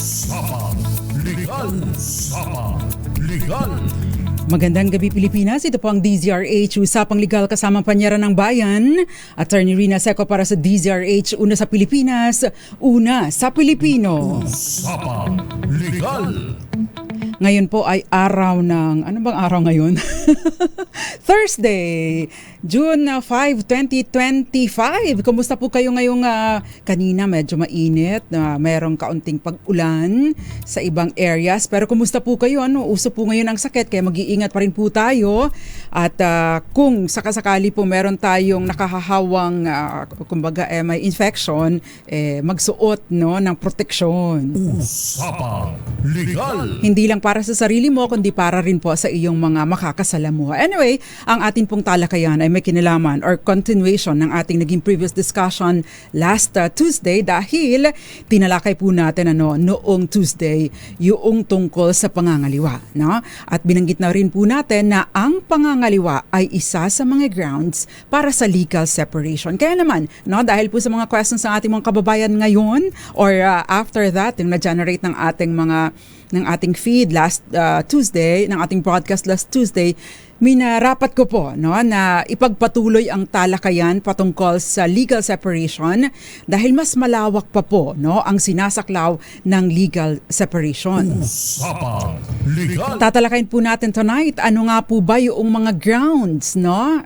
Usapang Legal. Usapang Legal. Magandang gabi Pilipinas, ito po ang DZRH Usapang Legal kasama Panyera ng Bayan. Attorney Rina Seco para sa DZRH, una sa Pilipinas, una sa Pilipino. Usapang Legal. Ngayon po ay araw ng, ano bang araw ngayon? Thursday, June 5, 2025. Kumusta po kayo ngayong kanina medyo mainit, mayroong kaunting pag-ulan sa ibang areas. Pero kumusta po kayo? Uso po ngayon ang sakit kaya mag-iingat pa rin po tayo. At kung sakasakali po meron tayong nakahahawang kumbaga may infection, magsuot ng proteksyon. Usapang Legal. Hindi lang para sa sarili mo, kundi para rin po sa iyong mga makakasalamuha. Anyway, ang ating pong talakayan ay may kinalaman or continuation ng ating naging previous discussion last Tuesday dahil tinalakay po natin noong Tuesday yung tungkol sa pangangaliwa. No? At binanggit na rin po natin na ang pangangaliwa ay isa sa mga grounds para sa legal separation. Kaya naman, dahil po sa mga questions ng ating mga kababayan ngayon or after that, yung na-generate ng ating feed last Tuesday, ng ating broadcast last Tuesday, minarapat ko po na ipagpatuloy ang talakayan patungkol sa legal separation dahil mas malawak pa po ang sinasaklaw ng legal separation. Usapang Legal. Tatalakayin po natin tonight, ano nga po ba yung mga grounds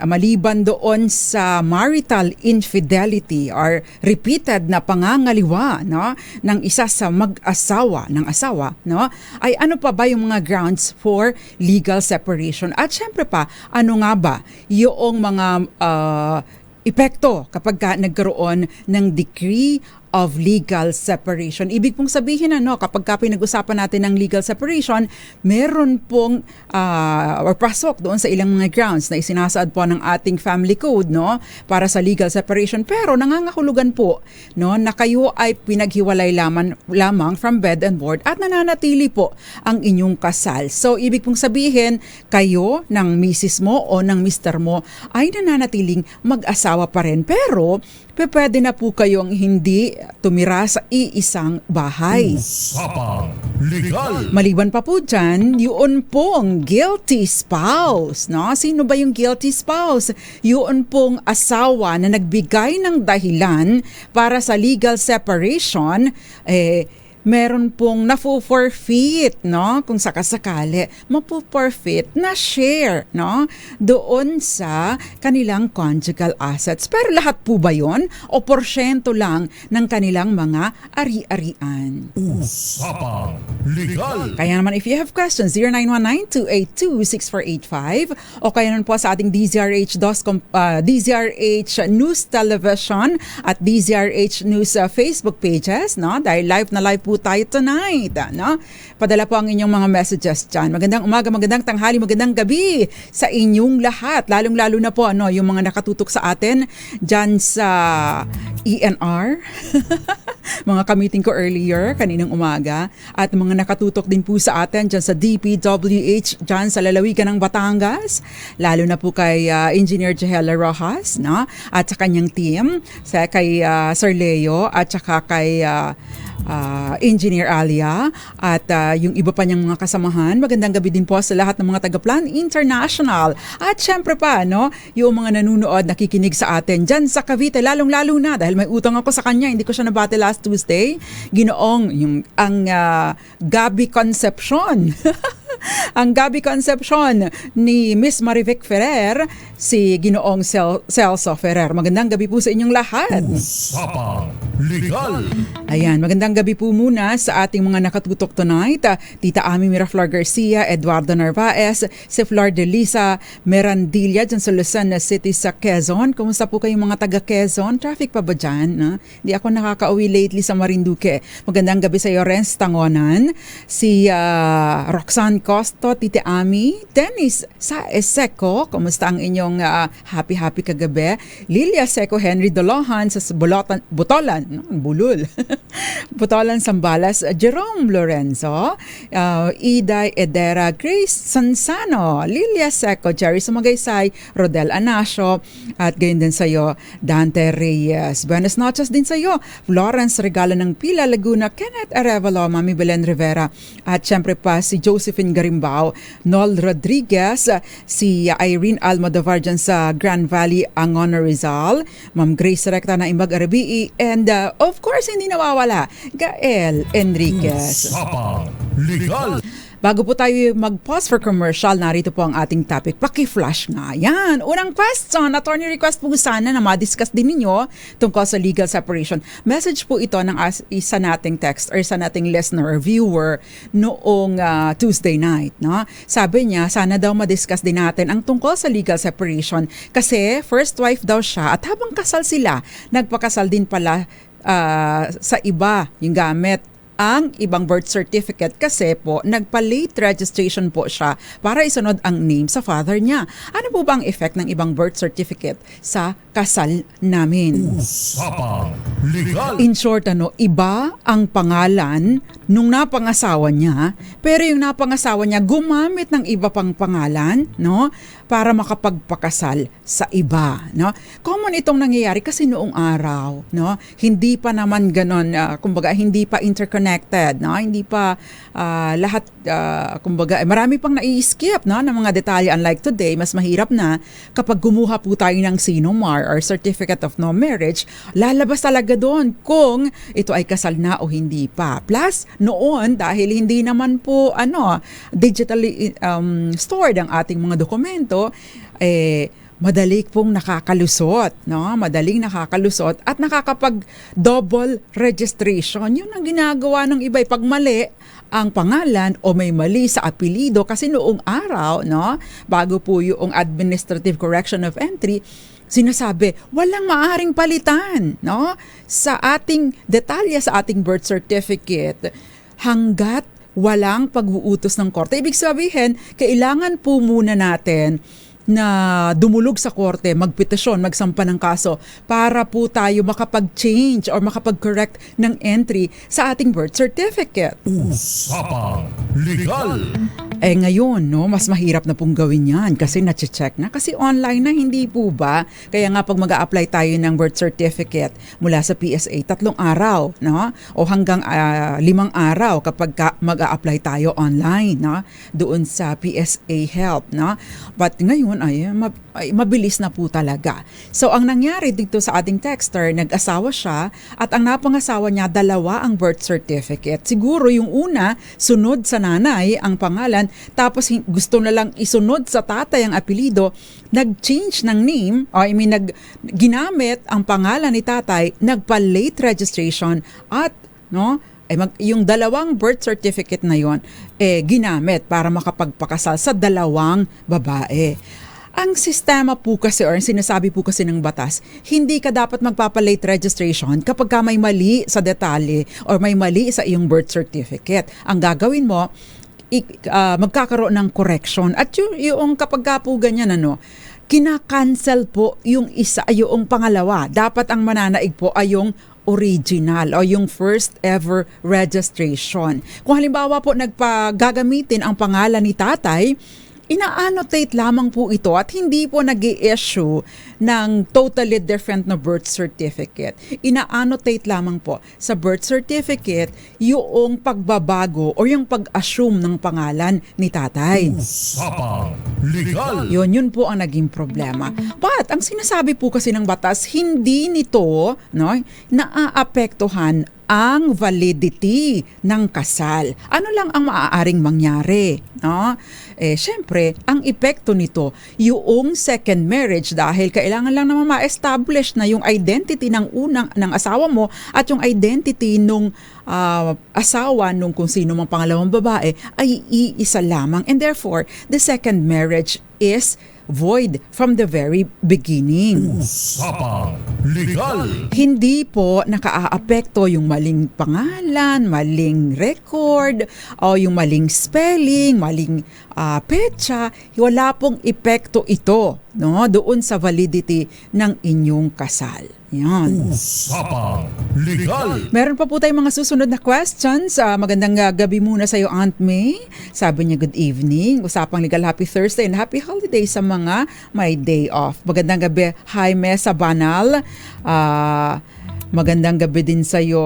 maliban doon sa marital infidelity or repeated na pangangaliwa ng isa sa mag-asawa ay ano pa ba yung mga grounds for legal separation? At syempre pa, ano nga ba yung mga epekto kapag nagkaroon ng decree of legal separation? Ibig pong sabihin kapag pinag-usapan natin ng legal separation, meron pong or pasok doon sa ilang mga grounds na isinasaad po ng ating family code para sa legal separation. Pero nangangahulugan po na kayo ay pinaghiwalay lamang from bed and board at nananatili po ang inyong kasal. So ibig pong sabihin, kayo ng misis mo o ng mister mo ay nananatiling mag-asawa pa rin. Pero pwede na po kayong hindi tumira sa iisang bahay. Usapang Legal. Maliban pa po dyan, yun pong guilty spouse. Sino ba yung guilty spouse? Yun pong asawa na nagbigay ng dahilan para sa legal separation, meron pong nafu-forfeit, kung sakasakali, mapu-forfeit na share, doon sa kanilang conjugal assets. Pero lahat po ba yun? O porsyento lang ng kanilang mga ari-arian? Usapang Legal. Kaya naman, if you have questions, 0919-282-6485 o kaya naman po sa ating DZRH News Television at DZRH News Facebook pages, dahil live na live po tayo tonight. Padala po ang inyong mga messages dyan. Magandang umaga, magandang tanghali, magandang gabi sa inyong lahat. Lalong-lalo na po yung mga nakatutok sa atin dyan sa ENR. Mga kamiting ko earlier, kaninang umaga. At mga nakatutok din po sa atin dyan sa DPWH, dyan sa lalawigan ng Batangas. Lalo na po kay Engineer Jehela Rojas, at sa kanyang team, kay Sir Leo, at saka kay Engineer Alia at yung iba pa niyang mga kasamahan. Magandang gabi din po sa lahat ng mga taga-Plan International. At syempre pa, yung mga nanunood, nakikinig sa atin dyan sa Cavite, lalong-lalo na dahil may utang ako sa kanya, hindi ko siya nabati last Tuesday. Ginoong ang Gabi Concepcion. Ang Gabi Concepcion ni Miss Marivic Ferrer, si Ginoong Celso Ferrer. Magandang gabi po sa inyong lahat. Usapang Legal. Ayan, magandang gabi po muna sa ating mga nakatutok tonight. Tita Ami Miraflor Garcia, Eduardo Narvaez, si Flor de Lisa Merandilla dyan sa Luzon City sa Quezon. Kumusta po kayong mga taga Quezon? Traffic pa ba dyan? Hindi ako nakaka-uwi lately sa Marinduque. Magandang gabi sa iyo, Renz Tangonan, si Roxanne Costo, Tita Ami, Dennis Saeseco. Kumusta ang inyong ngayong happy kagabi. Lilia Seco Henry Dolohan sa Butolan, Bulul. Butolan, Sambales, Jerome Lorenzo, Iday Edera, Grace Sansano, Lilia Seco, Jerry Sumagaysay, Rodel Anasio, at gayon din sa iyo, Dante Reyes. Buenas noches din sa iyo, Florence Regalo ng Pila, Laguna, Kenneth Arevalo, Mami Belen Rivera, at syempre pa si Josephine Garimbao, Nol Rodriguez, si Irene Almodovar dyan sa Grand Valley, Angon, Rizal, Ma'am Grace Recta na Imbag Arabii, and of course, hindi nawawala, Gael Enriquez. Usapang Legal. Bago po tayo mag-pause for commercial, narito po ang ating topic. Paki-flash nga. Yan. Unang question, attorney request po sana na ma-discuss din ninyo tungkol sa legal separation. Message po ito ng isa nating text or isa nating listener or viewer noong Tuesday night. No? Sabi niya, sana daw ma-discuss din natin ang tungkol sa legal separation kasi first wife daw siya at habang kasal sila, nagpakasal din pala sa iba yung gamit ang ibang birth certificate kasi po nagpa-late registration po siya para isunod ang name sa father niya. Ano po ba ang effect ng ibang birth certificate sa kasal namin? Usapang Legal. In short, iba ang pangalan nung napangasawa niya, pero yung napangasawa niya gumamit ng iba pang pangalan, no, para makapagpakasal sa iba, no? Common itong nangyayari kasi noong araw, no, hindi pa naman ganon, kumbaga hindi pa interconnected, no, hindi pa lahat, kumbaga marami pang nai-skip, no, ng mga detalye. Unlike today, mas mahirap na kapag gumuha po tayo ng SINOMAR or Certificate of No Marriage, lalabas talaga doon kung ito ay kasal na o hindi pa. Plus, noon, dahil hindi naman po digitally stored ang ating mga dokumento, madali pong nakakalusot, no? Madaling nakakalusot at nakakapag-double registration. Yun ang ginagawa ng iba. Pag mali ang pangalan o may mali sa apelido, kasi noong araw, no, bago po yung Administrative Correction of Entry, sinasabi, walang maaaring palitan, no, sa ating detalye sa ating birth certificate hanggat walang pag-uutos ng korte. Ibig sabihin, kailangan po muna natin na dumulog sa korte, magpetisyon, magsampa ng kaso para po tayo makapag-change or makapag-correct ng entry sa ating birth certificate. Usapang Legal. Ngayon, no, mas mahirap na pong gawin yan kasi na-check na. Kasi online na, hindi po ba? Kaya nga pag mag-a-apply tayo ng birth certificate mula sa PSA, 3 araw, no? O hanggang 5 araw kapag mag-a-apply tayo online, no? Doon sa PSA Help, no? But ngayon, ay mabilis na po talaga. So, ang nangyari dito sa ating texter, nag-asawa siya at ang napangasawa niya, 2 ang birth certificate. Siguro yung una, sunod sa nanay ang pangalan, tapos gusto na lang isunod sa tatay ang apelido, nag-change ng name, ginamit ang pangalan ni tatay, nagpa-late registration at, no, yung 2 birth certificate na yon ginamit para makapagpakasal sa 2 babae. Ang sistema po kasi or sinasabi po kasi ng batas, hindi ka dapat magpapa-late registration kapag ka may mali sa detalye or may mali sa iyong birth certificate. Ang gagawin mo, magkakaroon ng correction. At yung kapag ka po ganyan, kina-cancel po yung isa, yung pangalawa. Dapat ang mananaig po ay yung original o yung first ever registration. Kung halimbawa po nagpagagamitin ang pangalan ni tatay, ina-annotate lamang po ito at hindi po nag-i-issue ng totally different na birth certificate. Ina-annotate lamang po sa birth certificate yung pagbabago o yung pag-assume ng pangalan ni tatay. Usapang Legal. Yun po ang naging problema. But ang sinasabi po kasi ng batas, hindi nito naaapektuhan ang validity ng kasal. Ano lang ang maaaring mangyari, no? Syempre, ang epekto nito, yung second marriage, dahil kailangan lang naman ma-establish na yung identity ng asawa mo at yung identity nung asawa nung kung sino mang pangalawang babae ay iisa lamang. And therefore, the second marriage is void from the very beginning. Usapang Legal. Hindi po nakaaapekto yung maling pangalan, maling record, o yung maling spelling, maling petsa. Wala pong epekto ito, no, doon sa validity ng inyong kasal. Yan. Usapang Legal. Meron pa po tayong mga susunod na questions. Magandang gabi muna sa iyo, Aunt May. Sabi niya, good evening. Usapang Legal, happy Thursday and happy holiday sa mga may day off. Magandang gabi, Jaime Sabanal. Magandang gabi din sa iyo,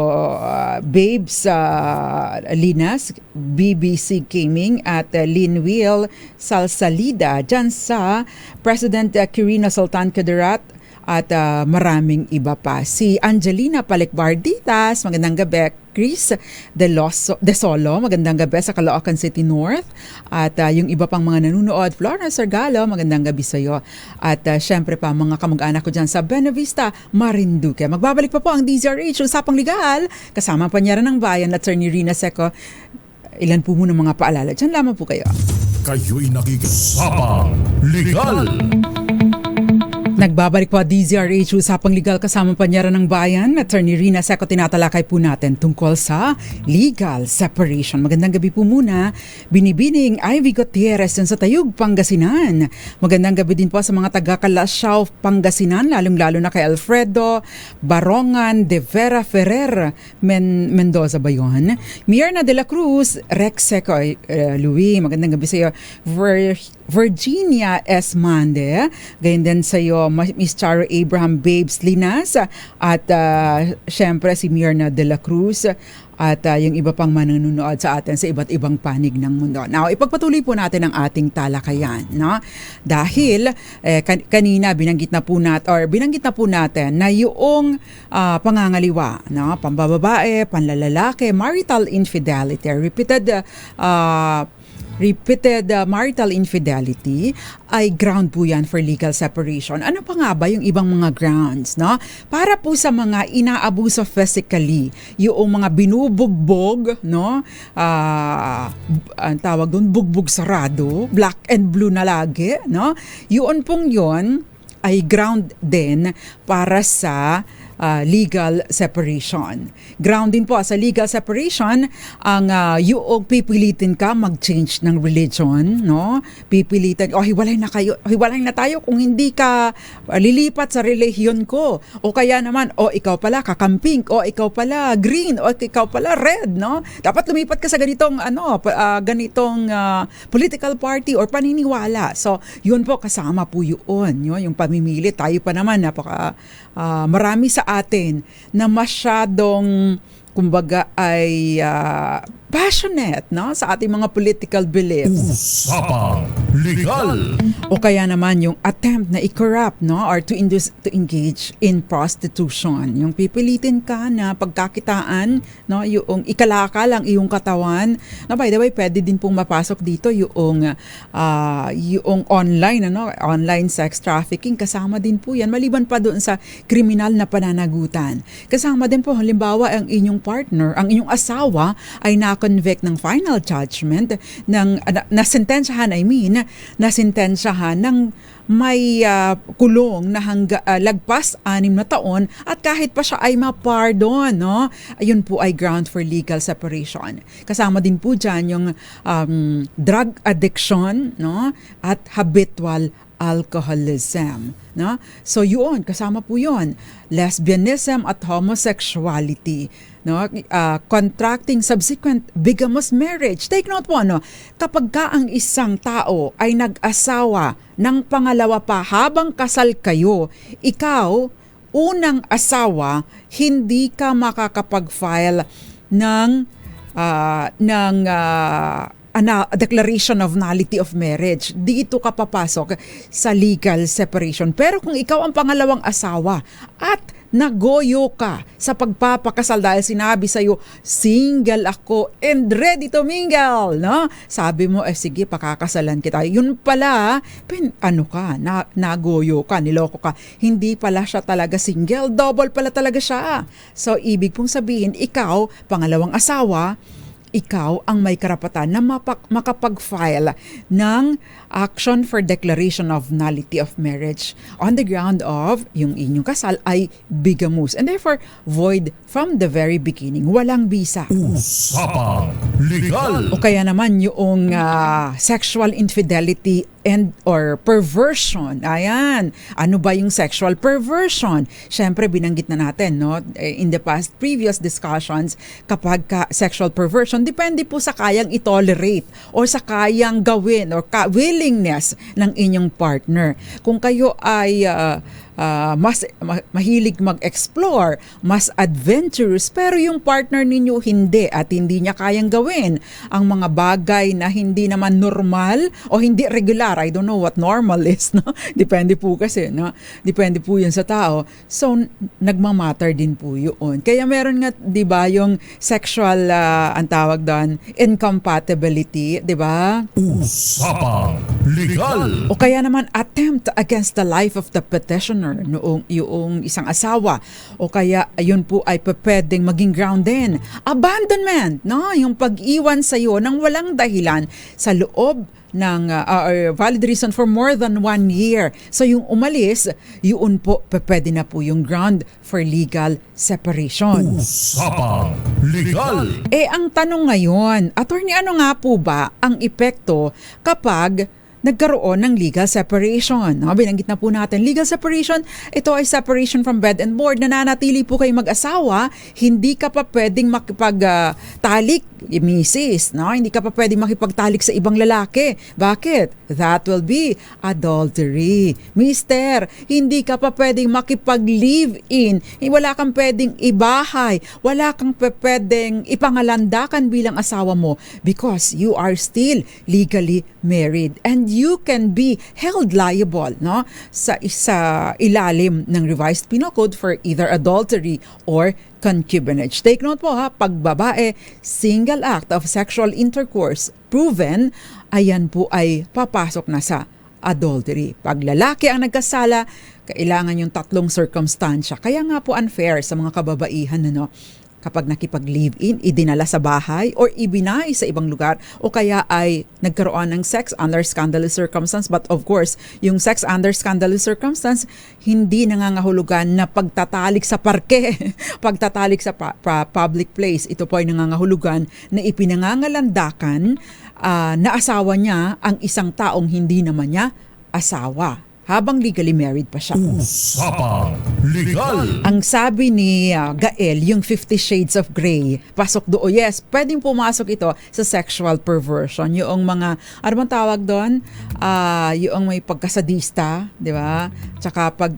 Babes Linas, BBC Gaming at Lynn Will Salsalida dyan sa President Quirino Sultan Kudarat at maraming iba pa. Si Angelina Palikbarditas, magandang gabi. Chris De Solo, magandang gabi sa Caloocan City North. At yung iba pang mga nanunood, Florence Sargalo, magandang gabi sa iyo. At syempre pa mga kamag-anak ko dyan sa Benavista, Marinduque. Magbabalik pa po ang DZRH, Usapang Legal, kasama pa niya rin ng bayan at Attorney Rina Seco. Ilan po muna mga paalala. Diyan lamang po kayo. Kayo'y nakikisapang legal. Nagbabalik po DZRH Usapang Legal kasama panyaran ng bayan. Attorney Rina Seco, tinatalakay po natin tungkol sa legal separation. Magandang gabi po muna. Binibining Ivy Gutierrez sa Tayug, Pangasinan. Magandang gabi din po sa mga taga-Calasiao, Pangasinan, lalong-lalo na kay Alfredo Barongan de Vera Ferrer Mendoza ba yun? Mierna de la Cruz, Rex Seco, Louis, magandang gabi sa iyo. Virginia S. Mande, gayon din sa iyo Miss Charo Abraham Babes Linas at syempre si Myrna de la Cruz at yung iba pang manunood sa atin sa iba't ibang panig ng mundo. Now, ipagpatuloy po natin ang ating talakayan, no? Dahil kanina binanggit na po natin na yung pangangaliwa, no? Pambababae, panlalalaki, marital infidelity, repeated marital infidelity ay ground po yan for legal separation. Ano pa nga ba yung ibang mga grounds, no? Para po sa mga inaabuso physically, yung mga binubugbog, no? Ang tawag doon, bugbog sarado, black and blue na lagi, no? Yun pong yun ay ground din para sa legal separation. Ground din po sa legal separation ang yung pipilitin ka mag-change ng religion, no? Pipilitin, hiwalay na tayo kung hindi ka lilipat sa relihiyon ko. O kaya naman, ikaw pala kakamping, ikaw pala green, ikaw pala red, no? Dapat lumipat ka sa ganitong political party or paniniwala. So, yun po kasama po yun, yung pamimili. Tayo pa naman marami sa atin na masyadong kumbaga ay passionate, no, sa ating mga political beliefs. Usapang Legal. O kaya naman yung attempt na i-corrupt, no, or to engage in prostitution. Yung pipilitin ka na pagkakitaan, no, yung ikalakal ang iyong katawan. Na by the way, pwede din pong mapasok dito yung online sex trafficking. Kasama din po yan. Maliban pa doon sa kriminal na pananagutan. Kasama din po, halimbawa, ang inyong partner, ang inyong asawa ay na-convict ng final judgment ng nasintensyahan ng may kulong na lagpas 6 na taon at kahit pa siya ay ma-pardon, no? Ayun po ay ground for legal separation. Kasama din po dyan yung drug addiction, no? At habitual alcoholism, no? So yun, kasama po yun. Lesbianism at homosexuality, no? Contracting subsequent bigamous marriage. Take note po, no? Kapag ka ang isang tao ay nag-asawa ng pangalawa pa habang kasal kayo, ikaw, unang asawa, hindi ka makakapag-file ng declaration of nullity of marriage. Dito ka papasok sa legal separation. Pero kung ikaw ang pangalawang asawa at nagoyo ka sa pagpapakasal dahil sinabi sa'yo, single ako and ready to mingle, no? Sabi mo, sige, pakakasalan kita. Yun pala, nagoyo ka, niloko ka. Hindi pala siya talaga single, double pala talaga siya. So, ibig pong sabihin, ikaw, pangalawang asawa, ikaw ang may karapatan na makapag-file ng action for declaration of nullity of marriage on the ground of yung inyong kasal ay bigamous and therefore void from the very beginning. Walang bisa. Usapang Legal. O kaya naman yung sexual infidelity and or perversion. Ayan. Ano ba yung sexual perversion? Syempre binanggit na natin, no, in the past previous discussions, kapag sexual perversion depende po sa kayang i-tolerate or sa kayang gawin or willingness ng inyong partner. Kung kayo ay mas mahilig mag-explore, mas adventurous, pero yung partner ninyo hindi at hindi niya kayang gawin ang mga bagay na hindi naman normal o hindi regular. I don't know what normal is, no? Depende po kasi, no? Depende po yun sa tao. So, nagmamatter din po yun. Kaya meron nga, di ba, yung sexual, ang tawag doon, incompatibility, di ba? Usapang Legal. O kaya naman attempt against the life of the petitioner, noong yung isang asawa, o kaya ayun po ay pwedeng maging ground din. Abandonment, no? Yung pag-iwan sa iyo ng walang dahilan sa loob ng valid reason for more than 1 year. So yung umalis, yun po pwede na po yung ground for legal separation. Usapang Legal. Ang tanong ngayon, attorney, ano nga po ba ang epekto kapag nagkaroon ng legal separation? No, binanggit na po natin, legal separation, ito ay separation from bed and board. Nananatili po kayo mag-asawa, hindi ka pa pwedeng makipagtalik, misis, no? Hindi ka pa pwedeng makipagtalik sa ibang lalaki. Bakit? That will be adultery. Mister, hindi ka pa pwedeng makipag-live-in. Wala kang pwedeng ibahay. Wala kang pwedeng ipangalandakan bilang asawa mo because you are still legally married. And you can be held liable, no, sa ilalim ng revised penal code for either adultery or concubinage. Take note po ha, pag babae, single act of sexual intercourse proven, ayan po ay papasok na sa adultery. Pag lalaki ang nagkasala, kailangan yung 3 circumstansya. Kaya nga po unfair sa mga kababaihan, ano, kapag nakipag-live-in, idinala sa bahay or ibinay sa ibang lugar o kaya ay nagkaroon ng sex under scandalous circumstance. But of course, yung sex under scandalous circumstance, hindi nangangahulugan na pagtatalik sa parke, pagtatalik sa public place. Ito po ay nangangahulugan na ipinangangalandakan na asawa niya ang isang taong hindi naman niya asawa, habang legally married pa siya. Usapang Legal. Ang sabi ni Gael, yung 50 Shades of Grey, pasok doon. Yes, pwedeng pumasok ito sa sexual perversion. Yung mga, ano bang tawag doon? Yung may pagkasadista, di ba? Tsaka pag,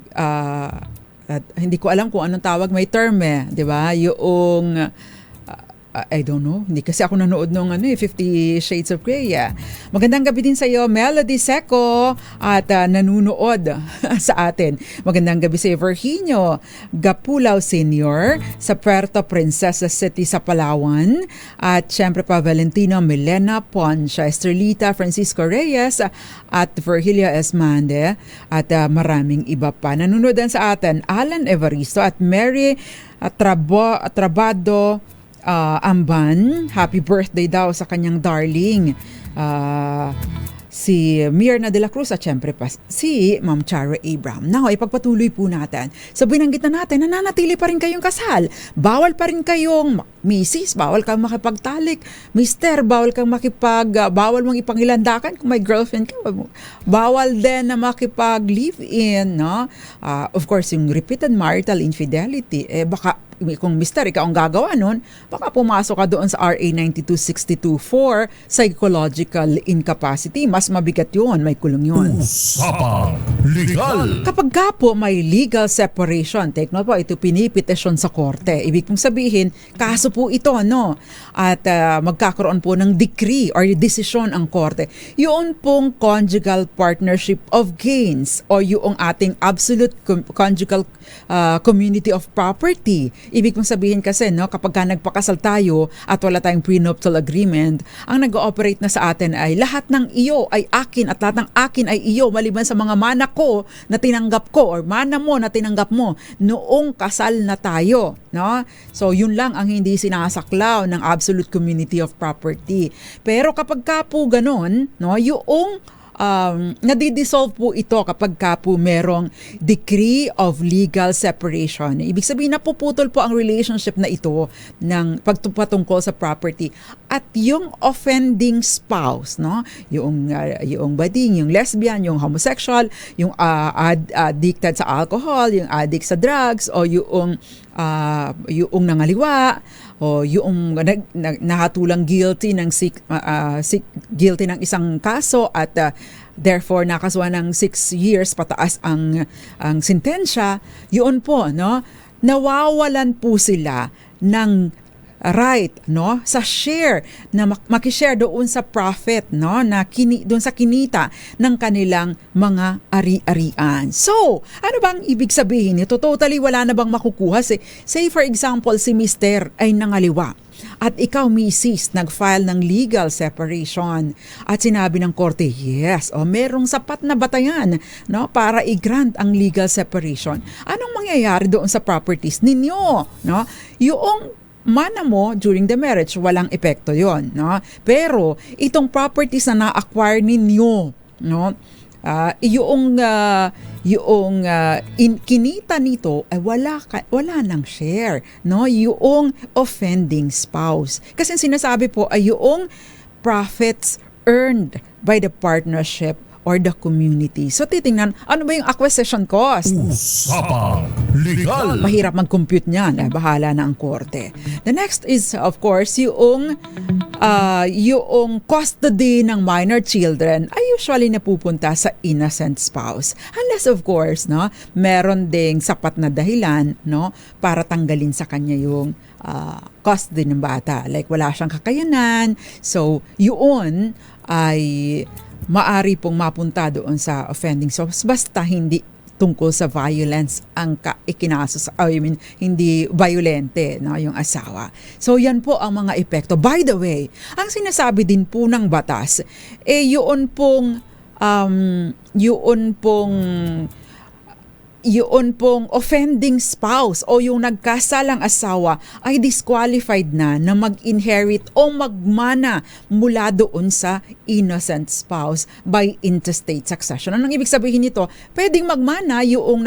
hindi ko alam kung anong tawag, may term di ba? Yung, I don't know. Hindi kasi ako nanood ng 50 Shades of Grey. Magandang gabi din sa iyo, Melody Seco, at nanunood sa atin. Magandang gabi sa iyo, Virginio Gapulaw Sr. sa Puerto Princesa City sa Palawan. At syempre pa Valentino Milena Poncha, Estrelita Francisco Reyes at Virgilia Esmande at maraming iba pa. Nanonood din sa atin, Alan Evaristo at Mary Trabado Amban. Happy birthday daw sa kanyang darling si Mirna de la Cruz at syempre pa si Ma'am Chara Abraham. Now, ipagpatuloy po natin. So, binanggit na natin, nananatili pa rin kayong kasal. Bawal pa rin kayong misis, bawal kang makipagtalik. Mister, bawal kang bawal mong ipangilandakan kung may girlfriend ka. Bawal din na makipag-live-in, no? Of course, yung repeated marital infidelity, baka kung mister, ikaw ang gagawa nun, baka pumasok ka doon sa RA 9262 for psychological incapacity. Mas mabigat yun, may kulong yun. Usapang Legal. Kapag ka po may legal separation, take note po, ito pinipetisyon sa korte. Ibig pong sabihin, kaso po ito, no? At magkakaroon po ng decree or desisyon ang korte. Yun pong conjugal partnership of gains o yung ating absolute conjugal community of property. Ibig pong sabihin kasi, no, kapag ka nagpakasal tayo at wala tayong prenuptial agreement, ang nag-ooperate na sa atin ay lahat ng iyo ay akin at lahat ng akin ay iyo maliban sa mga mana ko na tinanggap ko or mana mo na tinanggap mo noong kasal na tayo, no? So yun lang ang hindi sinasaklaw ng absolute community of property. Pero kapag ka po ganun, no, yung nadidissolve po ito kapag ka po merong decree of legal separation. Ibig sabihin, napuputol po ang relationship na ito ng pagtungkol sa property. At yung offending spouse, no? Yung bading, yung lesbian, yung homosexual, yung addicted sa alcohol, yung addict sa drugs, o yung nangaliwa, o yung nahatulang guilty ng guilty ng isang kaso at therefore nakasuhan ng 6 years pataas ang sentensya, yun po, no? Nawawalan po sila ng right, no, sa share na makishare doon sa profit, no, na doon sa kinita ng kanilang mga ari-arian. So, ano bang ibig sabihin nito? Totally wala na bang makukuha? Say for example, si Mister ay nangaliwa at ikaw, Mrs., nag-file ng legal separation at sinabi ng korte, yes, merong sapat na batayan, no, para i-grant ang legal separation. Anong mangyayari doon sa properties ninyo, no? Yung mana mo during the marriage, walang epekto yon, no? Pero itong properties na na-acquire ninyo, no, kinita nito ay wala nang share, no, yung offending spouse. Kasi sinasabi po ay yung profits earned by the partnership or the community. So titingnan, ano ba yung acquisition cost? Usapang Legal. Mahirap mag-compute niyan. Bahala na ang korte. The next is, of course, yung custody ng minor children ay usually napupunta sa innocent spouse. Unless, of course, no, meron ding sapat na dahilan, no, para tanggalin sa kanya yung custody ng bata. Like, wala siyang kakayanan. So, yun ay maari pong mapunta doon sa offending spouse basta hindi tungkol sa violence ang hindi violente, no, yung asawa. So yan po ang mga epekto. By the way, ang sinasabi din po ng batas yun pong offending spouse o yung nagkasalang asawa ay disqualified na mag-inherit o magmana mula doon sa innocent spouse by intestate succession. Anong ibig sabihin nito? Pwedeng magmana yung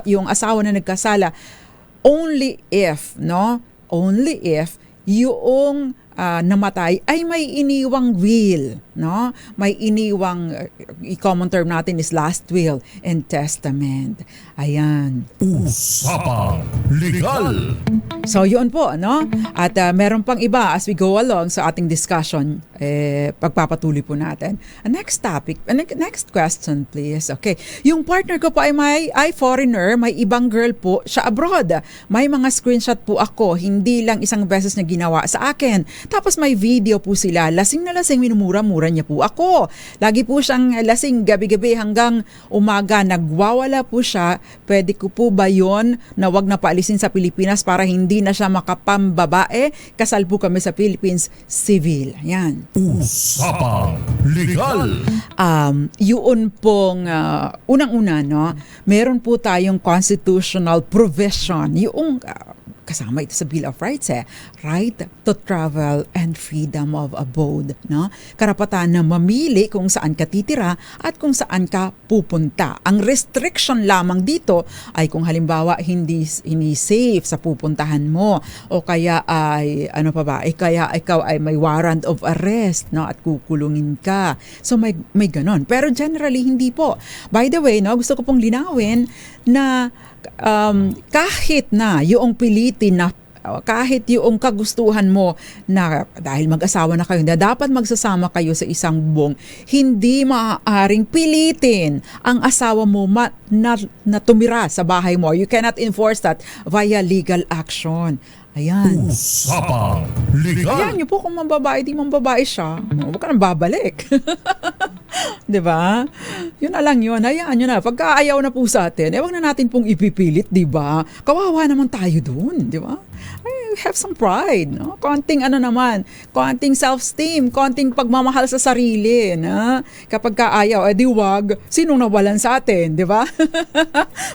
yung asawa na nagkasala only if yung namatay ay may iniwang will, no? May iniwang, common term natin is last will and testament. Ayan. Usapang Legal. So yun po, no? At meron pang iba as we go along sa ating discussion, pagpapatuloy po natin. Next topic, next question please. Okay. Yung partner ko po ay foreigner, may ibang girl po siya abroad. May mga screenshot po ako, hindi lang isang beses niya ginawa sa akin. Tapos may video po sila, lasing na lasing, minumura-mura niya po ako. Lagi po siyang lasing gabi-gabi hanggang umaga, nagwawala po siya. Pwede ko po ba yun na wag na paalisin sa Pilipinas para hindi na siya makapambabae? Kasal po kami sa Philippines, civil. Yan. Usapang Legal. Yun pong unang-una, no, meron po tayong constitutional provision, yung kasama ito sa Bill of Rights, right to travel and freedom of abode, no? Karapatan na mamili kung saan ka titira at kung saan ka pupunta. Ang restriction lamang dito ay kung halimbawa hindi safe sa pupuntahan mo o kaya ay kaya ikaw ay may warrant of arrest, no, at kukulungin ka. So may ganon. Pero generally hindi po. By the way, no, gusto ko pong linawin na kahit na yung pilitin na kahit yung kagustuhan mo na dahil mag-asawa na kayo na dapat magsasama kayo sa isang bubong, hindi maaaring pilitin ang asawa mo na tumira sa bahay mo. You cannot enforce that via legal action. Ayan. Usapang Legal. Ayan, yun po kung mambabae, di mambabae siya. Huwag ka nang babalik. Diba? Yun na lang yun. Hayaan nyo na. Pagka ayaw na po sa atin, wag na natin pong ipipilit, diba? Kawawa naman tayo dun, diba? Ay, have some pride, no? Konting konting self-esteem, konting pagmamahal sa sarili, no? Kapag kaayaw, di wag, sinong nawalan sa atin, di ba?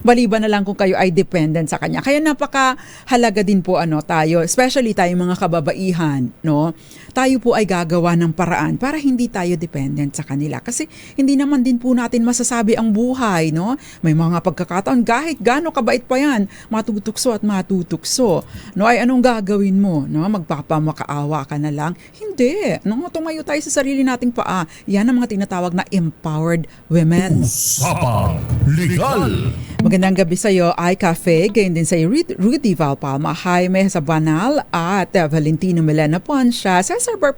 Baliban na lang kung kayo ay dependent sa kanya. Kaya napakahalaga din po tayo, especially tayo mga kababaihan, no? Tayo po ay gagawa ng paraan para hindi tayo dependent sa kanila. Kasi hindi naman din po natin masasabi ang buhay, no? May mga pagkakataon, kahit gaano kabait pa yan, matutukso at matutukso. No, ay anong gagawin mo? No? Magpapamakaawa ka na lang? Hindi. No? Tumayo tayo sa sarili nating paa. Yan ang mga tinatawag na empowered women. Usapang Legal. Magandang gabi sa iyo, iCafe. Gayon din sa iyo, Rudy Valpalma, Jaime Sabanal at Valentino Milena Poncia, Cesar Boy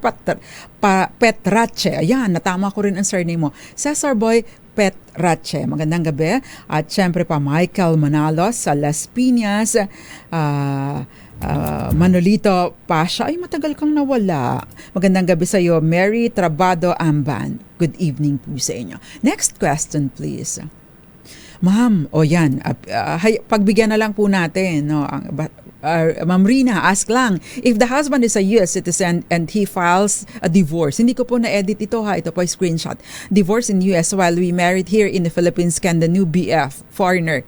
Petrache. Ayan, natama ko rin ang surname mo. Cesar Boy Petrache. Magandang gabi. At syempre pa Michael Manalos sa Las Piñas, Manolito Pasha. Ay, matagal kang nawala. Magandang gabi sa iyo, Mary Trabado Amban. Good evening po sa inyo. Next question, please. Ma'am, yan. Pagbigyan na lang po natin. No? Ma'am Rina, ask lang, if the husband is a US citizen and he files a divorce, hindi ko po na-edit ito ha, ito po ay screenshot. Divorce in US while we married here in the Philippines, can the new BF, foreigner,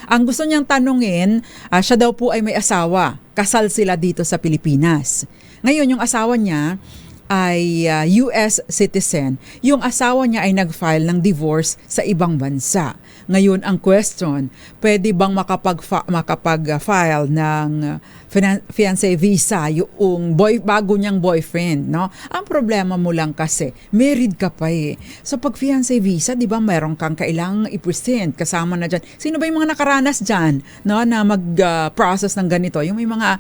ang gusto niyang tanungin, siya daw po ay may asawa. Kasal sila dito sa Pilipinas. Ngayon, yung asawa niya ay US citizen. Yung asawa niya ay nag-file ng divorce sa ibang bansa. Ngayon, ang question, pwede bang makapag-file ng fiancé visa yung bago niyang boyfriend, no? Ang problema mo lang kasi, married ka pa eh. So, pag fiancé visa, di ba, meron kang kailangang i-present, kasama na dyan. Sino ba yung mga nakaranas dyan, no, na mag-process ng ganito? Yung may mga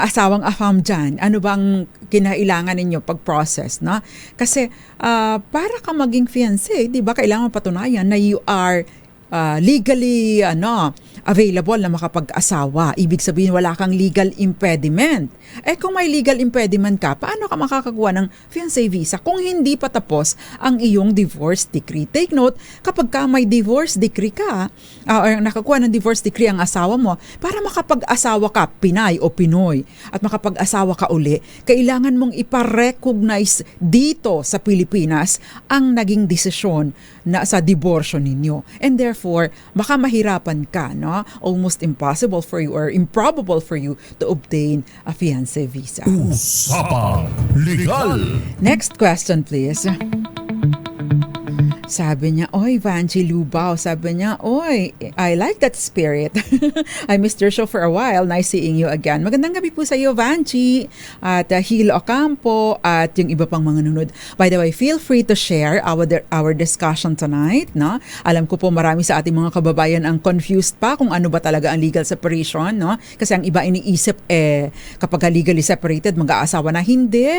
asawang afam dyan, ano bang kinailangan ninyo pag-process, no? Kasi para ka maging fiancé, di ba, kailangan patunayan na you are legally available na makapag-asawa. Ibig sabihin, wala kang legal impediment. Kung may legal impediment ka, paano ka makakakuha ng fiancé visa kung hindi pa tapos ang iyong divorce decree? Take note, kapag ka may divorce decree ka, or nakakuha ng divorce decree ang asawa mo, para makapag-asawa ka, Pinay o Pinoy, at makapag-asawa ka uli, kailangan mong iparecognize dito sa Pilipinas ang naging desisyon na sa diborsyo ninyo. And therefore, baka mahirapan ka, no? Almost impossible for you or improbable for you to obtain a fiancé visa. Usapang Legal. Next question, please. Sabi niya, oy, Vanji Lubao. Sabi niya, oy, I like that spirit. I missed your show for a while. Nice seeing you again. Magandang gabi po sa iyo, Vanji. At Hil Ocampo at yung iba pang mga nunod. By the way, feel free to share our discussion tonight. No? Alam ko po marami sa ating mga kababayan ang confused pa kung ano ba talaga ang legal separation. No? Kasi ang iba iniisip, kapag legally separated, mag-aasawa na. Hindi.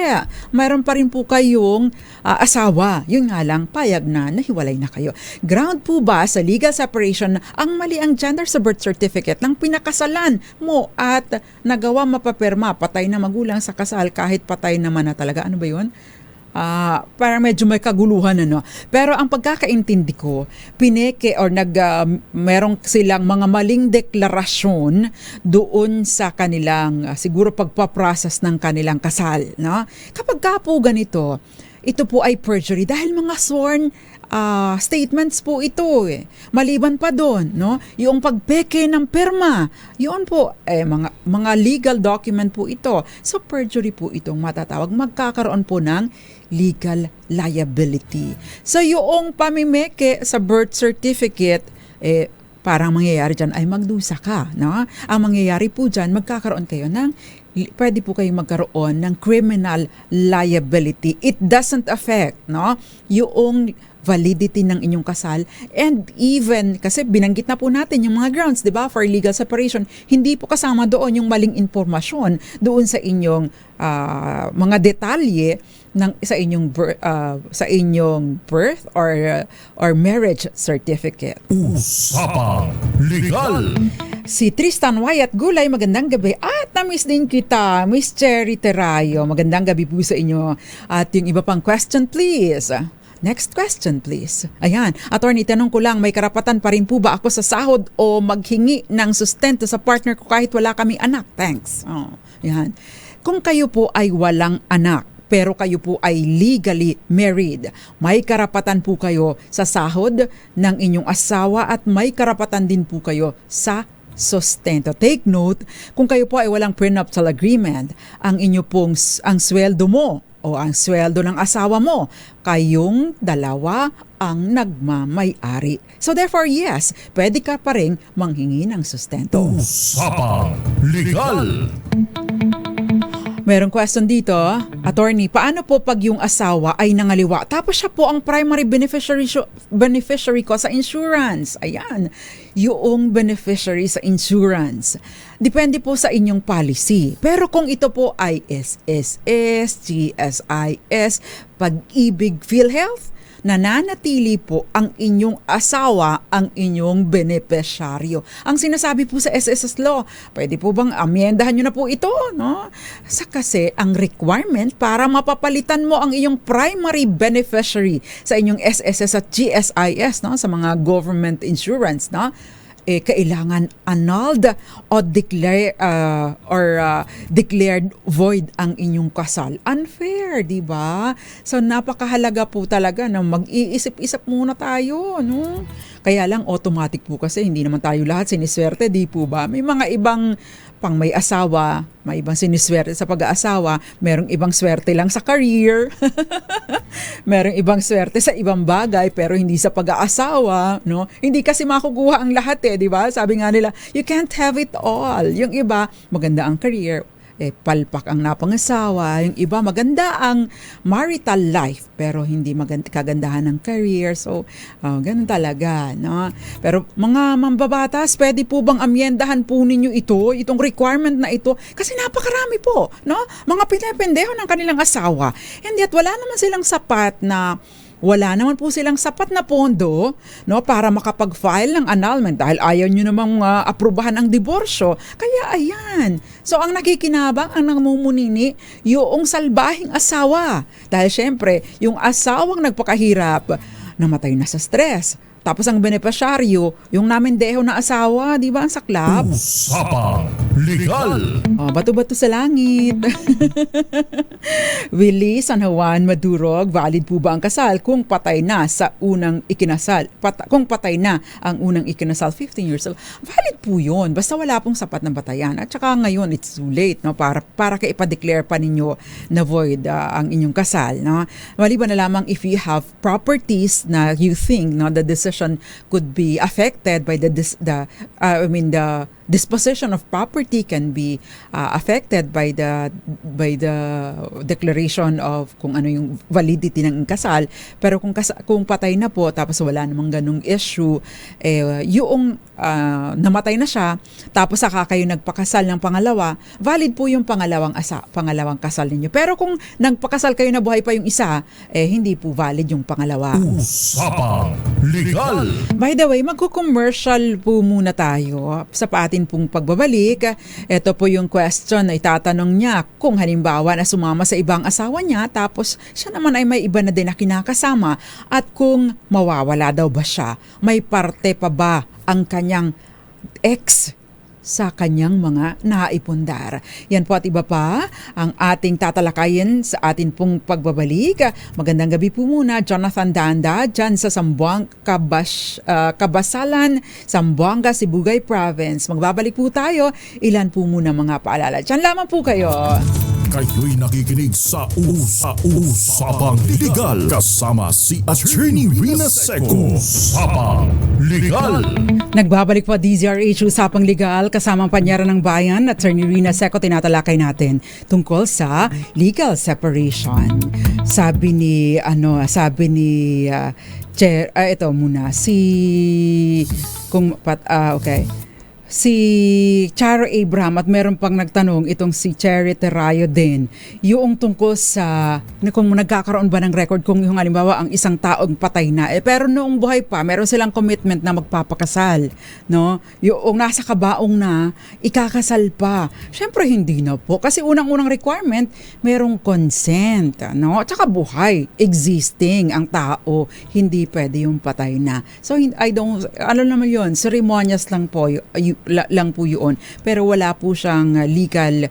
Mayroon pa rin po kayong asawa. Yun nga lang, payag na nahiwalay na kayo. Ground po ba sa legal separation ang mali ang gender sa birth certificate ng pinakasalan mo at nagawa mapapirma, patay na magulang sa kasal kahit patay naman na talaga? Ano ba yun? Para medyo may kaguluhan, ano. Pero ang pagkakaintindi ko, pineke or merong silang mga maling deklarasyon doon sa kanilang siguro pagpaprocess ng kanilang kasal, no? Kapag ka po ganito, ito po ay perjury dahil mga sworn statements po ito eh. Maliban pa doon, no? Yung pagpeke ng pirma, yun po mga legal document po ito. So perjury po itong matatawag. Magkakaroon po ng legal liability. So yung pamimeke sa birth certificate, parang mangyayari dyan ay magdusa ka, no? Ang mangyayari po dyan, magkakaroon kayo pwede po kayong magkaroon ng criminal liability. It doesn't affect, no, yung validity ng inyong kasal. And even, kasi binanggit na po natin yung mga grounds, di ba, for legal separation, hindi po kasama doon yung maling impormasyon doon sa inyong mga detalye sa inyong birth or marriage certificate. Usapang Legal. Si Tristan Wyatt Gulay, magandang gabi. At na-miss din kita, Miss Cherry Terayo. Magandang gabi po sa inyo. At yung iba pang question, please. Next question please. Ayan, attorney, tanong ko lang, may karapatan pa rin po ba ako sa sahod o maghingi ng sustento sa partner ko kahit wala kami anak? Thanks. Ayan. Kung kayo po ay walang anak, pero kayo po ay legally married, may karapatan po kayo sa sahod ng inyong asawa at may karapatan din po kayo sa sustento. Take note, kung kayo po ay walang prenuptial agreement, ang ang sweldo mo o ang sweldo ng asawa mo, kayong dalawa ang nagmamay-ari. So therefore, yes, pwede ka pa rin manghingi ng sustento. Usapang Legal. Merong question dito, attorney, paano po pag yung asawa ay nangaliwa tapos siya po ang primary beneficiary ko sa insurance? Ayan, yung beneficiary sa insurance. Depende po sa inyong policy. Pero kung ito po ay SSS, GSIS, Pag-ibig, PhilHealth, nananatili po ang inyong asawa ang inyong benepisyaryo. Ang sinasabi po sa SSS law, pwede po bang amyendahan nyo na po ito? No? Kasi ang requirement para mapapalitan mo ang iyong primary beneficiary sa inyong SSS at GSIS, no? Sa mga government insurance, no? Kailangan annulled o declared void ang inyong kasal. Unfair, di ba? So napakahalaga po talaga na mag-iisip-isip muna tayo, no? Kaya lang automatic po kasi hindi naman tayo lahat siniswerte, di po ba? May mga ibang pang may asawa, may ibang siniswerte sa pag-aasawa, merong ibang swerte lang sa career, merong ibang swerte sa ibang bagay pero hindi sa pag-aasawa, no? Hindi kasi makukuha ang lahat di ba? Sabi nga nila, you can't have it all. Yung iba, maganda ang career, palpak ang napangasawa. Yung iba, maganda ang marital life pero hindi kagandahan ng career. So, ganun talaga, no? Pero mga mambabatas, pwede po bang amyendahan po ninyo itong requirement na ito? Kasi napakarami po, no? Mga pinapendeho ng kanilang asawa. And yet, wala naman silang sapat na pondo, no, para makapag-file ng annulment dahil ayaw nyo namang aprubahan ang diborsyo. Kaya ayan. So ang nakikinabang, ang nangmumunini, yung salbahing asawa. Dahil syempre, yung asawang nagpakahirap, namatay na sa stress. Tapos ang benepisyaryo, yung namendeho na asawa, di ba, ang saklap? Usapang Legal. Bato-bato sa langit. Willie San Juan Madurog, valid po ba ang kasal kung patay na sa unang ikinasal? Kung patay na ang unang ikinasal, 15 years old. Valid po yun. Basta wala pong sapat ng batayan. At saka ngayon, it's too late, no? Para ipa-declare pa ninyo na void ang inyong kasal, no? Maliban na lamang if you have properties na you think, no, the decision could be affected by the disposition of property can be affected by the declaration of kung ano yung validity ng kasal. Pero kung patay na po tapos wala namang ganung issue, yung namatay na siya tapos saka kayo nagpakasal ng pangalawa, valid po yung pangalawang kasal ninyo. Pero kung nagpakasal kayo na buhay pa yung isa, hindi po valid yung pangalawa. Usapang Legal. By the way, magko-commercial po muna tayo sa atin pong pagbabalik. Ito po yung question na itatanong niya kung halimbawa na sumama sa ibang asawa niya tapos siya naman ay may iba na din na kinakasama at kung mawawala daw ba siya, may parte pa ba ang kanyang ex sa kanyang mga naipundar. Yan po at iba pa ang ating tatalakayin sa atin pong pagbabalik. Magandang gabi po muna, Jonathan Danda, dyan sa Kabasalan, Zamboanga, Sibugay Province. Magbabalik po tayo. Ilan po muna mga paalala. Dyan lamang po kayo. Kayo'y nakikinig sa Usapang Legal kasama si Attorney Rina Seco. Usapang Legal. Nagbabalik po DZRH Usapang Legal kasama ang Panyara ng Bayan, Attorney Rina Seco. Tinatalakay natin tungkol sa legal separation. Sabi ni ito muna okay. si Charo Abraham at meron pang nagtanong itong si Cherry Terayo din yung tungkol sa kung nagkakaroon ba ng record kung yung halimbawa ang isang taong patay na pero noong buhay pa meron silang commitment na magpapakasal, no? Yung nasa kabaong na ikakasal pa. Syempre hindi na po kasi unang-unang requirement merong consent, no? At saka buhay, existing ang tao, hindi pwede yung patay na. So ano naman yun, ceremonious lang po lang po yun. Pero wala po siyang legal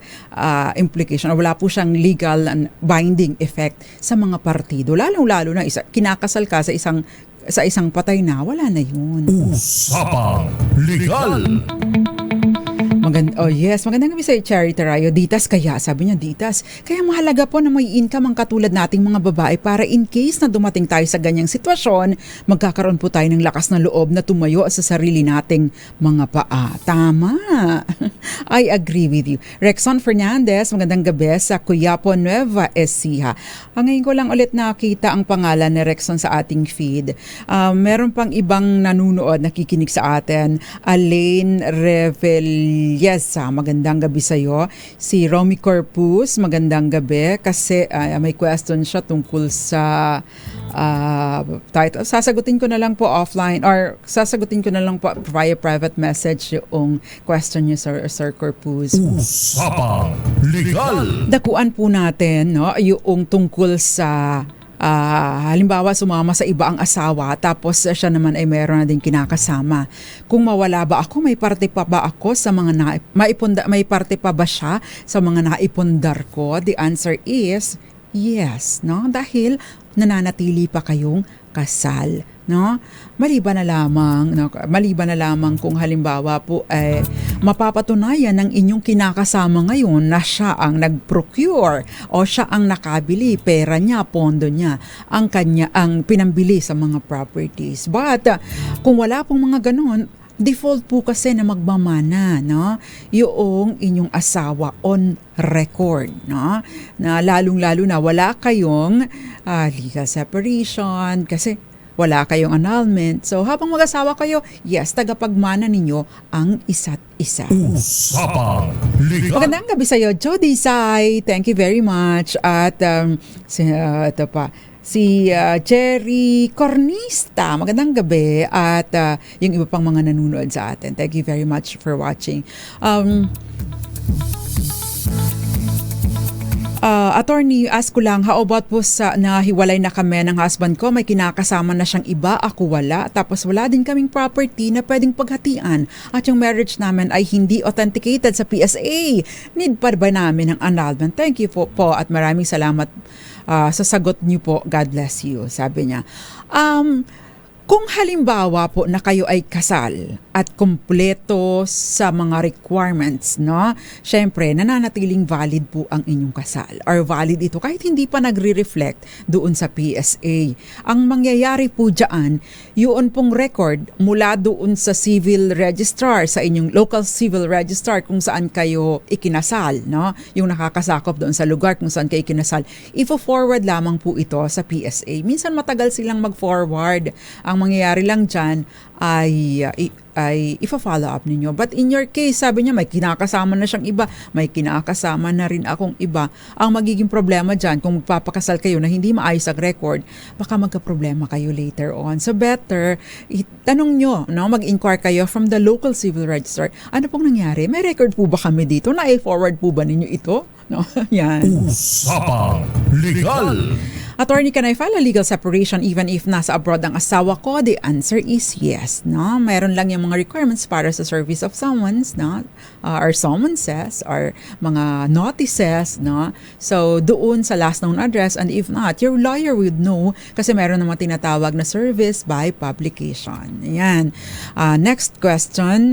implication o wala po siyang legal and binding effect sa mga partido. Lalong-lalo na kinakasal ka sa isang patay na, wala na yun. Usapang Legal. Magandang gabi sa Cherry Terayo. Ditas kaya, sabi niya Ditas. Kaya mahalaga po na may income ang katulad nating mga babae para in case na dumating tayo sa ganyang sitwasyon, magkakaroon po tayo ng lakas na loob na tumayo sa sarili nating mga paa. Tama. I agree with you. Rexon Fernandez, magandang gabi sa Cuyapo, Nueva Ecija. Ngayon ko lang ulit nakita ang pangalan ni Rexon sa ating feed. Meron pang ibang nanunood, nakikinig sa atin. Alain Revel. Yes, magandang gabi sa iyo. Si Romy Corpus, magandang gabi kasi may question siya tungkol sa title. Sasagutin ko na lang po offline or sasagutin ko na lang po via private message yung question niyo, Sir Corpus. Usapang Legal. Dakuan po natin, no, yung tungkol sa halimbawa sumama sa iba ang asawa tapos siya naman ay meron na din kinakasama. Kung mawala ba ako, may parte pa ba ako sa mga may parte pa ba siya sa mga naipundar ko? The answer is yes, no? Dahil nananatili pa kayong kasal, no? Maliban na lamang kung halimbawa po mapapatunayan ng inyong kinakasama ngayon na siya ang nag-procure o siya ang nakabili, pera niya, pondo niya, ang pinambili sa mga properties. But kung wala pong mga ganun, default po kasi na magmamana, no? Yung inyong asawa on record, no? Na lalong-lalo na wala kayong legal separation kasi wala kayong annulment. So habang mag-asawa kayo, yes, tagapagmana ninyo ang isa't isa. Usapang Legal. Magandang gabi sa iyo, Jody Sai. Thank you very much. At ito pa, si Jerry Cornista. Magandang gabi. At yung iba pang mga nanonood sa atin. Thank you very much for watching. Attorney, ask ko lang, how about po sa nahiwalay na kami ng husband ko, may kinakasama na siyang iba, ako wala, tapos wala din kaming property na pwedeng paghatian at yung marriage namin ay hindi authenticated sa PSA. Need pa ba namin ng annulment? Thank you po at maraming salamat sa sagot niyo po. God bless you, sabi niya. Kung halimbawa po na kayo ay kasal at kumpleto sa mga requirements, no? Syempre, nananatiling valid po ang inyong kasal or valid ito kahit hindi pa nagre-reflect doon sa PSA. Ang mangyayari po dyan, yun pong record mula doon sa civil registrar, sa inyong local civil registrar kung saan kayo ikinasal, no? Yung nakakasakop doon sa lugar kung saan kayo ikinasal, ifo-forward lamang po ito sa PSA. Minsan matagal silang mag-forward. Ang mangyayari lang dyan ay ifa-follow up ninyo. But in your case, sabi niya may kinakasama na siyang iba, may kinakasama na rin akong iba. Ang magiging problema dyan, kung magpapakasal kayo na hindi maayos ang record, baka magka-problema kayo later on. So better, tanong nyo, no? Mag-inquire kayo from the local civil registrar. Ano pong nangyari? May record po ba kami dito? Na-forward po ba ninyo ito? No? Yan. Usapang Legal. Attorney, can I file a legal separation even if nasa abroad ang asawa ko? The answer is yes. No? Mayroon lang yung mga requirements para sa service of summons, no? Or summonses, or mga notices. No? So, doon sa last known address, and if not, your lawyer would know kasi meron naman tinatawag na service by publication. Ayan. Next question.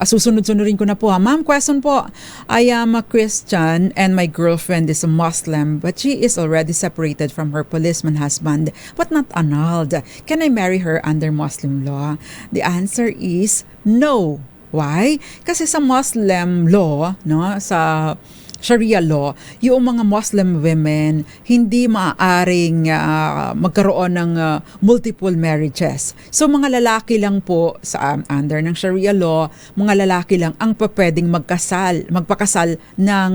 Susunod-sunurin ko na po. Ma'am, question po. I am a Christian and my girlfriend is a Muslim but she is already separated from her policeman husband but not annulled. Can I marry her under Muslim law? The answer is no. Why? Kasi sa Muslim law, no, sa Sharia law, yung mga Muslim women hindi maaaring magkaroon ng multiple marriages. So mga lalaki lang po sa under ng Sharia law, mga lalaki lang ang pwedeng magpakasal ng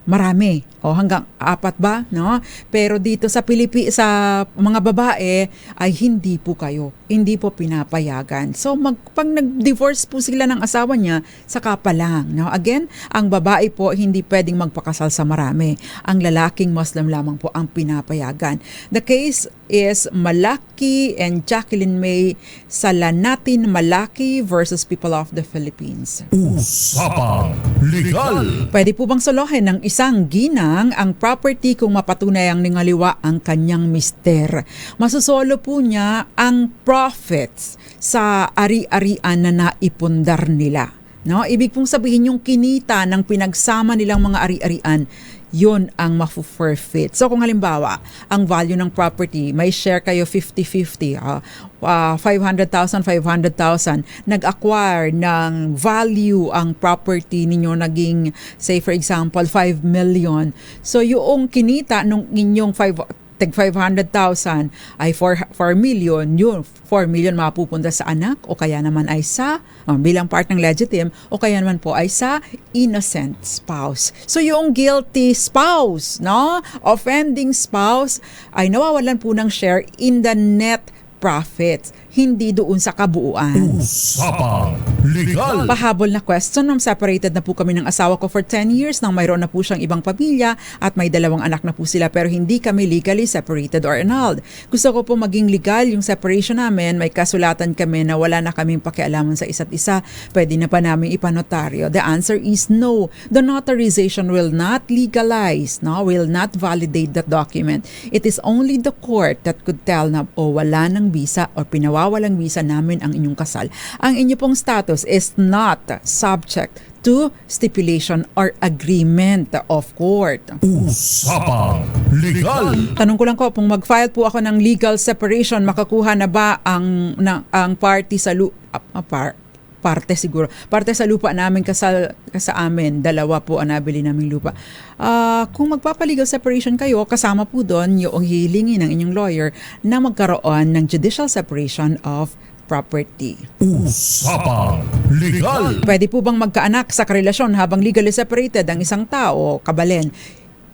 marami o hanggang 4 ba, no? Pero dito sa sa mga babae ay hindi po pinapayagan. So pag nag-divorce po sila ng asawa niya, saka pa lang, no? Again, ang babae po hindi pwedeng magpakasal sa marami. Ang lalaking Muslim lamang po ang pinapayagan. The case is Malaki and Jacqueline May Salanatin Malaki versus People of the Philippines. Usapang Legal. Pwede po bang solohin ng isang ginang ang property kung mapatunay ang ningaliwa ang kanyang mister? Masusolo po niya ang profits sa ari-arian na naipundar nila. No? Ibig pong sabihin yung kinita ng pinagsama nilang mga ari-arian, yun ang mafu-forfeit. So kung halimbawa, ang value ng property, may share kayo 50-50, 500,000, nag-acquire ng value ang property ninyo naging, say for example, 5 million. So yung kinita nung inyong 500,000 ay 4 million, yun 4 million mapupunta sa anak o kaya naman ay sa bilang part ng legitim o kaya naman po ay sa innocent spouse. So yung guilty spouse, no, offending spouse ay nawawalan po ng share in the net profits, hindi doon sa kabuuan. Usapang Legal. Pahabol na question, separated na po kami ng asawa ko for 10 years nang mayroon na po siyang ibang pamilya at may 2 anak na po sila pero hindi kami legally separated or annulled. Gusto ko po maging legal yung separation namin, may kasulatan kami na wala na kaming pakialaman sa isa't isa, pwede na pa namin ipanotaryo. The answer is no. The notarization will not legalize, no, will not validate that document. It is only the court that could tell na wala ng visa o pinawawalang visa namin ang inyong kasal. Ang inyo pong status is not subject to stipulation or agreement of court. Usapang Legal. Tanong ko lang ko, kung mag-file po ako ng legal separation, makakuha na ba ang party sa parte siguro. Parte sa lupa namin sa amin, 2 po ang nabili naming lupa. Kung magpapalegal separation kayo, kasama po doon yung hihilingin ng inyong lawyer na magkaroon ng judicial separation of property. Usapang Legal. Pwede po bang magkaanak sa karelasyon habang legally separated ang isang tao, kabalen?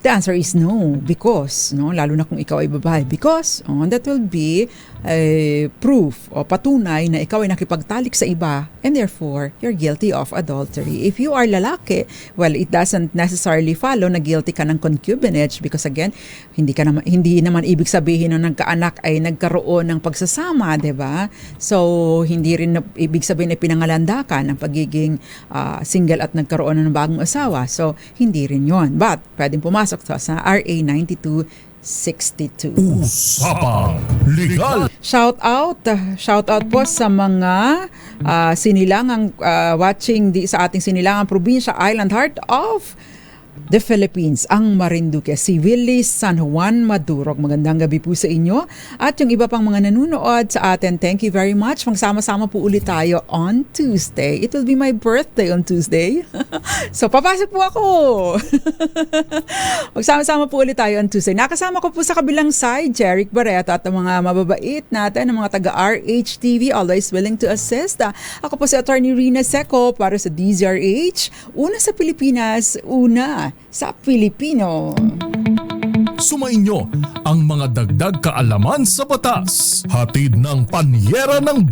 The answer is no, because, no, lalo na kung ikaw ay babae, because that will be proof o patunay na ikaw ay nakipagtalik sa iba and therefore you're guilty of adultery. If you are lalaki, well, it doesn't necessarily follow na guilty ka ng concubinage because again, hindi naman ibig sabihin na nagkaanak ay nagkaroon ng pagsasama, 'di ba? So hindi rin ibig sabihin na pinangalanda ka ng pagiging single at nagkaroon ng bagong asawa. So hindi rin 'yon. But pwedeng pumasok to sa RA 9262. Usapang Legal. Shout out po sa mga sinilangang watching sa ating sinilangang probinsya, Island Heart of the Philippines, ang Marinduque, si Willie San Juan Madurog. Magandang gabi po sa inyo. At yung iba pang mga nanonood sa atin, thank you very much. Magsama-sama po ulit tayo on Tuesday. It will be my birthday on Tuesday. So, papasok po ako. Magsama-sama po ulit tayo on Tuesday. Nakasama ko po sa kabilang side, Jeric Barreto at ang mga mababait natin, ang mga taga-RHTV, always willing to assist. Ako po si Attorney Rina Seco para sa DZRH. Una sa Pilipinas, una sa Pilipino. Sumainyo ang mga dagdag kaalaman sa batas. Hatid ng Panyera ng